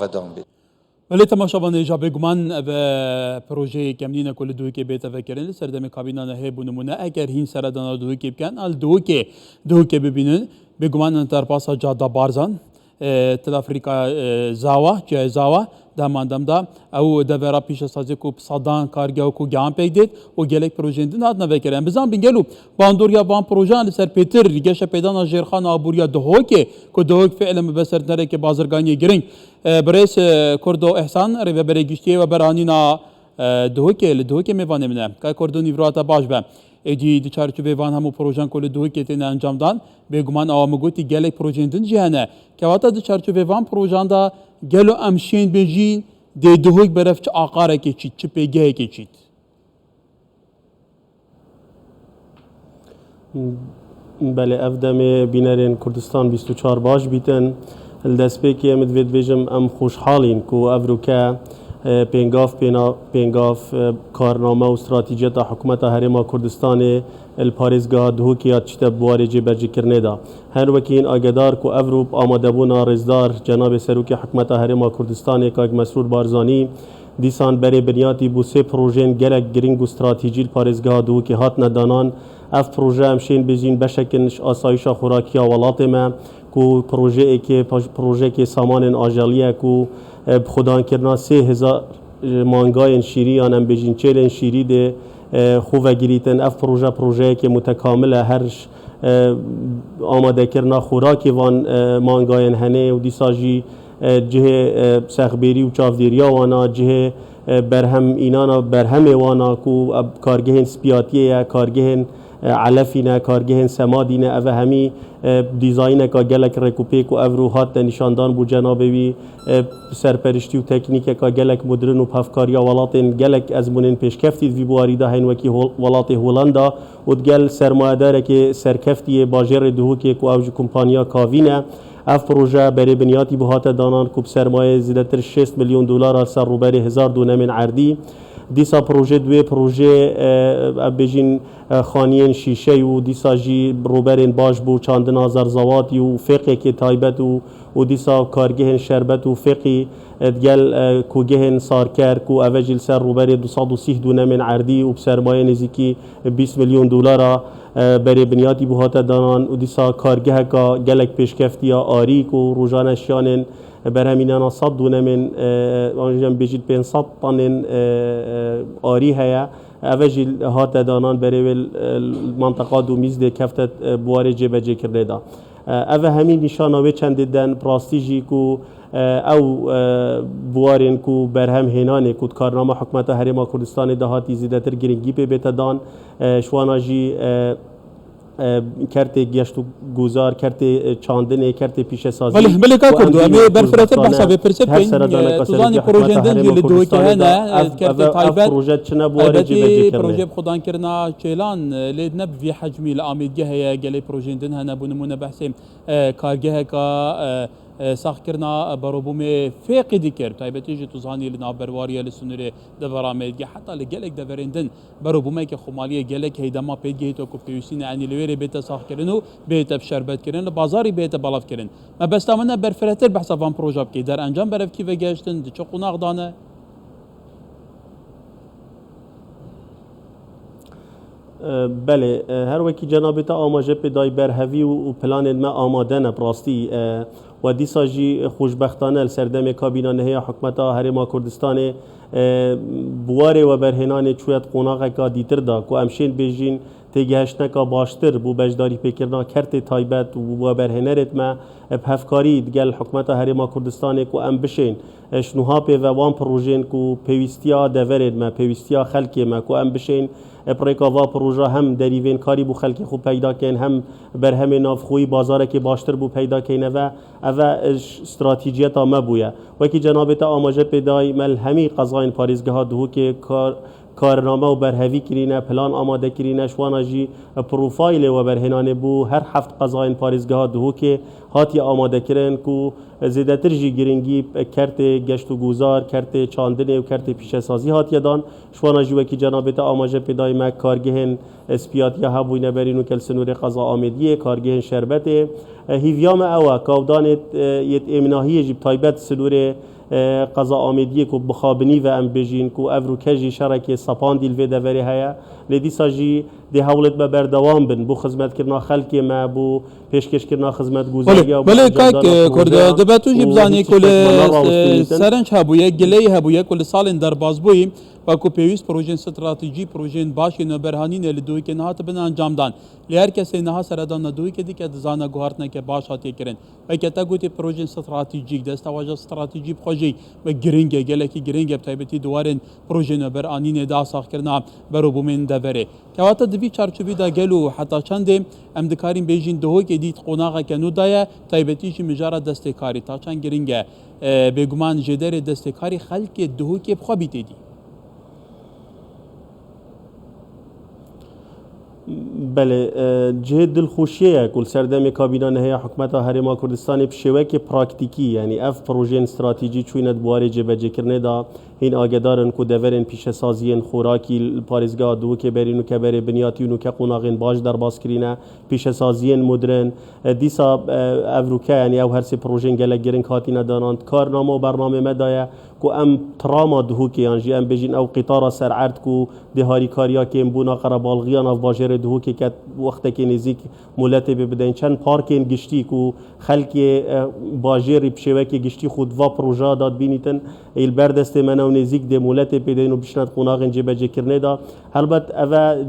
ودان بید. ولی تماشاوان جابه گمان به پروژه کمدین کل دوی که بیت فکرین سردم کابینا نه بونمونه اگر هین سردان دوی که بکن ال دوی که ببینن به گمان تر پاسا جاده بارزان تل افریقا زاوا جای زاوا داماندم دا او دورا پیش سازی کو صدان کارگاه کو گام پیدید و گلک پروژه دین اد نوکرن بزن بینگلو باندوریا بان پروژه ال سر پیتر ریگش پیدان جرخان ابوریا دهو که دهو فعلا بسر نره که بازرگانی گرین برئیس کردو احسان ری بر گشتی و برانینا دهو که میوانه منه که کردو نیوراتا باش به ایدی چارچوبه وان همو پروژه کل دهو که تین انجام دان به گمان آمگوتی گلک پروژه دین جهنه که واتا چارچوبه وان پروژه دا گلو امشین بجین دهو برفت آقاره که چید چه پیگه که چید بله افدم بینرین کردستان 24 باش بیتن الدست که مدوید بجم ام خوشحالین کو افروکا پینگاف کارنامه و استراتیجیت حکومت هرما کردستان الپاریزگاه دهو که چته بوارجی برجی کرنه دا هر وکین آگدار کو افروپ آماده بونا رزدار جناب سروک حکومت هرما کردستان کاگ مسرور بارزانی دیسان بری بنیاتی بو سه پروژین گلک گرینگ و استراتیجی الپاریزگاه دهو که هات ندانان اف پروژه همشین بجین بشکنش آسایش خوراکی ولات ما کو پروژه که سامان آجالیه کو خدان کرنا 3000 مانگای شیری آنم بجین چلن شیری ده خوب گریتن اف پروژه که متکامله هرش آماده کرنا خوراکی وان مانگای هنه و دیساجی جه سخبری و چافدیریا وانا جه برهم اینانا برهم وانا کو کارگهن سپیاتیه کارگهن علفینا کارگهن سمادینا اوه همی دیزاین کا گلک رکوپیک و افروهات نشاندان بو جنابوی سرپرشتی و تکنیک کا گلک مدرن و پفکاریا ولاتن گلک ازمونن پیشکفتی وی بواری دا هین وکی ولات هولندا و دگل سرمایه‌دار که سرکفتی باجر دهو که کو اوج کمپانیا کاوینا اف پروژه برای بنیاتی بهات دانان کوب سرمایه زیادتر 6 میلیون دلار سر روبر 1000 دونم عردی دیسا پروژه دوی پروژه بجین خانیین شیشه و دیسا جی روبرین باش بو چاندن هزار زواتی و فقه که تایبت و دیسا کارگهن شربت و فقی دگل کوگهن سارکر کو اوجل سر روبر 230 دونم عردی و بسرمایه نزیکی 20 میلیون دلار برای بنیاتی بهات دانان و دیسا کارگه کا گلک پیشکفتی آری کو روزانه شانن برهمینانا 100 دونمن آنجام بجید 500 طن آری هیا اوجل هات دانان برای منطقه دو میز ده کفتت بواره جبجه کرده دا اوه همین نشانه چند دن پراستیجی کو او بوارن کو برهم هنانه کو کارنامه حکومت هرما کردستان دهاتی زیادتر گرینگی به بتدان شواناجی کرت گشت و گذار کرت چاندنه کرت پیش سازی ولی کا کردو امی برفراتر بحثا به پرسپین توزانی پروژه دن جل دوی که هنه کرت تایبت پروژه چنا بواره جبجه پروژه خدان کرنا چیلان لید نب وی حجمی الامید هیا گلی پروژه دن هنه بونمونه بحثیم کارگه کا ساخت کرنا بروبوم فقی دیگر تایبتی جو توزانی لنا برواری لسنوری دورامید حتی لگلک دورندن بروبومه که خمالی گلک هیدما پیگی تو کوپیوسین انی لویری بیت ساخت کردنو بیت بشربت کردن بازاری بیت بالاف کردن ما بس تامنا برفراتر بحث وان پروژه کی در انجام برف کی وگشتن چه قوناق دانه بله هر وکی جنابتا آماجه پیدای برهوی و پلان ما آماده نبراستی و دیساجی خوشبختانه سردم کابینا نهی حکمت هرما کردستان بواره و برهنان چویت قوناغ کا دیتر دا کو امشین بیجین تیگهشت نکا باشتر بو بجداری پیکرنا کرت تایبت و برهنرت ما بهفکاری دگل حکمت هرما کردستان کو ام بشین شنوها پی و وان پروژین کو پیوستیا دورد ما پیوستیا خلکی ما کو ام بشین پریکاوا پروژه هم دریوین کاری بو خلکی خوب پیدا کن هم برهم ناف خوی بازار که باشتر بو پیدا کنه و استراتژیت ما بویا وکی جنابتا آماجه پیدای مل همی قضاین پاریزگاه دهو که کارنامه و برهوی کرینه پلان آماده کرینه شوانا جی پروفایل و برهنانه بو هر هفت قضاین پاریزگاه دهو که هاتی آماده کرن کو زیادتر جی گرینگی کرت گشت و گذار کرت چاندنه و کرت پیش سازی هاتی دان شوانا جی وکی جنابتا آماجه پیدای ما کارگهن اسپیاتی ها بوینه برینو کل سنور قضا آمدیه کارگهن شربته هیویام اوه کاودانت یت امناهی جیب تایبت سنور قضا آمیدی کو بخابنی و ام بجین کو افرو کجی شرک سپان دیل و دوری هیا لدی ساجی دی حولت به بردوام بن بو خدمت کرنا خلکی ما بو پیشکش کرنا خدمت گوزاری بله کاک کرد دبتو جیب زانی کل سرنج هبویه گلی هبویه کل سال در باز بویم و کو پیوست پروژه استراتژی پروژه باش نو برهانی نه لدوی که نهات بن انجام دان لهر کسی نه سردان ندوی که دیگه زانا گوهرت نه که باش هاتی کرن و که تا گوتی پروژه استراتژیک دست واژه استراتژی بخوجی و گرینگه گله کی گرینگه بتایبتی دوارن پروژه نو برهانی نه دا ساخ کرنا برو بومن دوره که وقت دوی چارچوبی دا گلو حتی چند ام دکاریم بیجین دو که دیت قناغه که نو دایا تایبتی چی مجرد دستکاری تا چند گرینگه بگمان جدر دستکاری خلق دو که بخوابی دی بله جه دلخوشیه کل سردم کابینه نهایی حکومت هرما کردستان بشوه که پراکتیکی یعنی اف پروژه استراتژی چوینت بواره جبهه کرنه دا این آگدارن که دورن پیش سازین خوراکی پارێزگا دو که برین و که بری بنیاتی و که قناغین باش در باز کرینه پیش سازین مدرن دیسا افروکه یعنی او هر سی پروژه گله گرین کاتینا دانند کارنامه و برنامه مدایه کو ام تراما دهو که انجی ام بجین او قطار سرعرض کو دهاری کاریا که ام بونا قربالغیان او باجر دهو که وقت که نزیک مولت ببدین چند پارکین گشتی کو خلک باجر بشوه که گشتی خود و پروژه داد بینیتن ایل بردست منو نزیک ده مولت بدین و بشنات قناغین جبهه کرنه دا البته اوه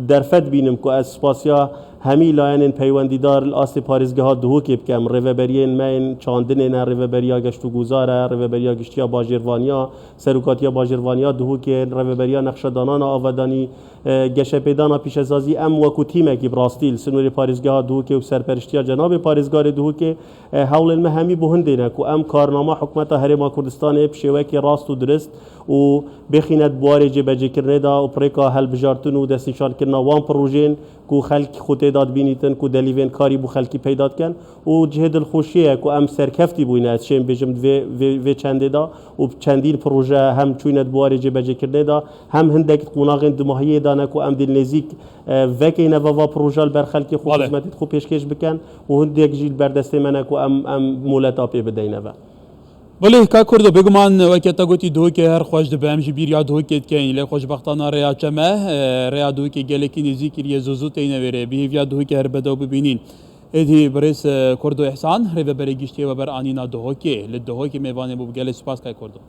درفت بینم که از سپاسیا همی لاین پیوندیدار الاس پارێزگاها دهو که بکم ریوبریین من چاندن نه ریوبریا گشتو گذاره ریوبریا گشتیا باجروانیا سرکاتیا باجروانیا دهو که ریوبریا نقشدانان آودانی گشه پیدانا پیش سازی ام وکو تیمه که براستیل سنوری پارێزگاها دهو که و سرپرشتیا جناب پارێزگار دهو که حول المهمی بهندینه که ام کارنامه حکومت هرما کردستان بشوه که راست و درست و بخیند بواره جبهه کرنه دا و پریکا هل بجارتن و دستنشان کرنا وان پروژین کو خلق خود داد بینیتن کو دلیون کاری بو خلقی پیدا کن و جهد الخوشیه کو ام سرکفتی بوینه از شیم بجم و چنده دا و چندین پروژه هم چوینت بواره جبهه کرنه دا هم هندک قناغین دماهی دانه کو ام دل نزیک وکینه و پروژه بر خلقی خود خدمت خود پیشکش بکن و هندک جیل بردست منه کو ام مولت آپی بدینه و بله که کردو بگمان وقتی تا گویی دو که هر خوش دبیم جی بیر یا دو که کن لی خوش بختانه ریا چمه ریا دو که گله کی نزیکی ریه زوزو تینه وره بیه یا دو که هر بدو ببینین ادی برس کردو احسان ری بر گشتی و بر آنینا دو که لدو که میوانه بو گله سپاس که کردو